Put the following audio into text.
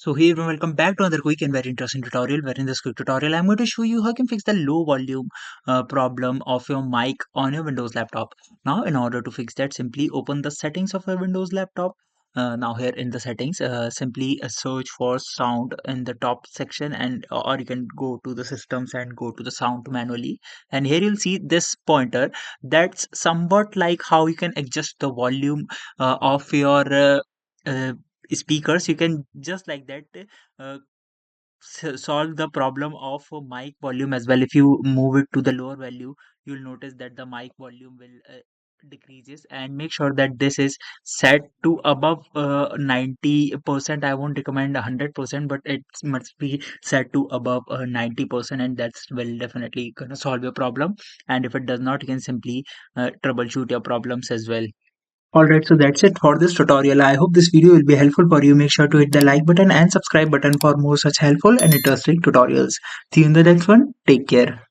So hey everyone, welcome back to another quick and very interesting tutorial. Where in this quick tutorial, I'm going to show you how you can fix the low volume problem of your mic on your Windows laptop. Now, in order to fix that, simply open the settings of your Windows laptop. Now here in the settings, simply search for sound in the top section, and or you can go to the systems and go to the sound manually. And here you'll see this pointer that's somewhat like how you can adjust the volume of your uh, speakers. You can just like that uh, solve the problem of mic volume as well. If you move it to the lower value, you'll notice that the mic volume will decreases. And make sure that this is set to above 90%. I won't recommend 100%, but it must be set to above 90%, and that's will definitely gonna solve your problem. And if it does not, you can simply troubleshoot your problems as well. Alright, so that's it for this tutorial. I hope this video will be helpful for you. Make sure to hit the like button and subscribe button for more such helpful and interesting tutorials. See you in the next one. Take care.